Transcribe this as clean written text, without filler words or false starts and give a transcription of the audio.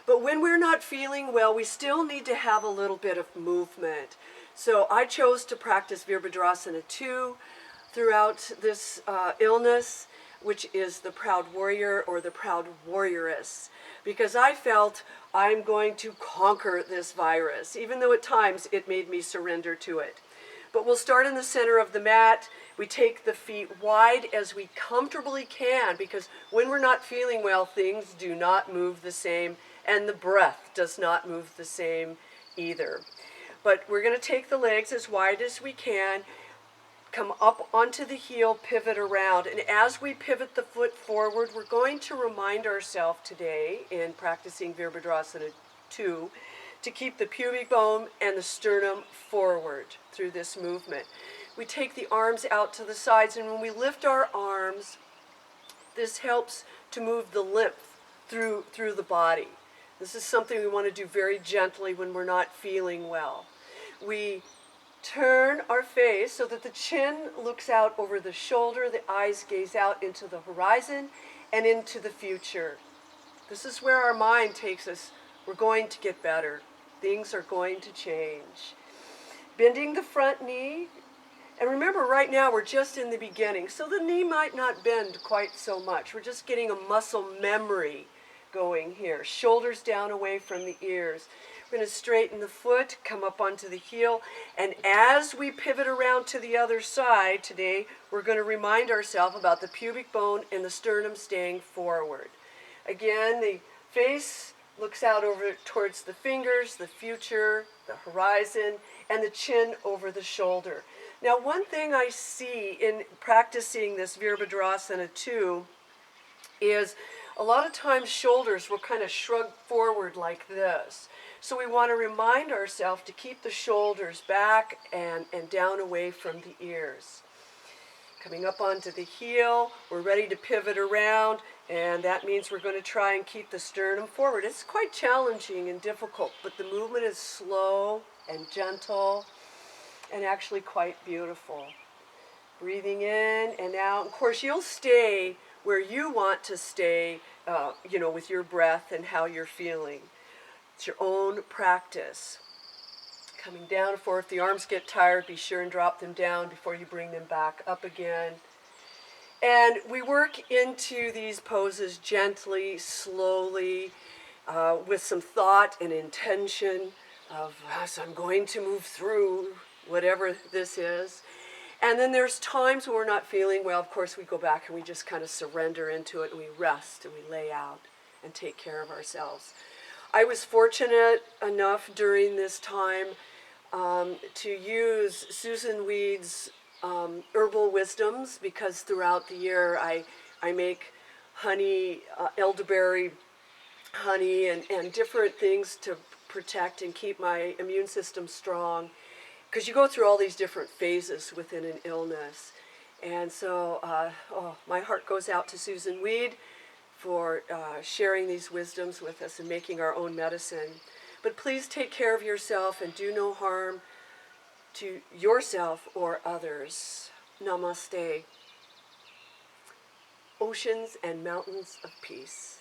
But when we're not feeling well, we still need to have a little bit of movement. So I chose to practice Virbhadrasana 2 throughout this illness, which is the proud warrior or the proud warrioress, because I felt I'm going to conquer this virus, even though at times it made me surrender to it. But we'll start in the center of the mat. We take the feet wide as we comfortably can, because when we're not feeling well, things do not move the same, and the breath does not move the same either. But we're going to take the legs as wide as we can, come up onto the heel, pivot around. And as we pivot the foot forward, we're going to remind ourselves today in practicing Virbhadrasana 2 to keep the pubic bone and the sternum forward through this movement. We take the arms out to the sides, and when we lift our arms, this helps to move the lymph through the body. This is something we want to do very gently when we're not feeling well. We turn our face so that the chin looks out over the shoulder, the eyes gaze out into the horizon and into the future. This is where our mind takes us. We're going to get better. Things are going to change. Bending the front knee. And remember, right now we're just in the beginning, so the knee might not bend quite so much. We're just getting a muscle memory going here. Shoulders down away from the ears. We're going to straighten the foot, come up onto the heel, and as we pivot around to the other side today, we're going to remind ourselves about the pubic bone and the sternum staying forward. Again, the face looks out over towards the fingers, the future, the horizon, and the chin over the shoulder. Now, one thing I see in practicing this Virbhadrasana 2 is a lot of times shoulders will kind of shrug forward like this. So we want to remind ourselves to keep the shoulders back and down away from the ears. Coming up onto the heel, we're ready to pivot around, and that means we're going to try and keep the sternum forward. It's quite challenging and difficult, but the movement is slow and gentle and actually quite beautiful. Breathing in and out. Of course, you'll stay where you want to stay, with your breath and how you're feeling. It's your own practice. Coming down and forth. If the arms get tired, be sure and drop them down before you bring them back up again. And we work into these poses gently, slowly, with some thought and intention of, so I'm going to move through whatever this is. And then there's times when we're not feeling well. Of course, we go back and we just kind of surrender into it, and we rest and we lay out and take care of ourselves. I was fortunate enough during this time to use Susan Weed's herbal wisdoms, because throughout the year I make honey, elderberry honey, and different things to protect and keep my immune system strong, because you go through all these different phases within an illness. And so my heart goes out to Susan Weed for sharing these wisdoms with us and making our own medicine. But please take care of yourself and do no harm to yourself or others. Namaste. Oceans and mountains of peace.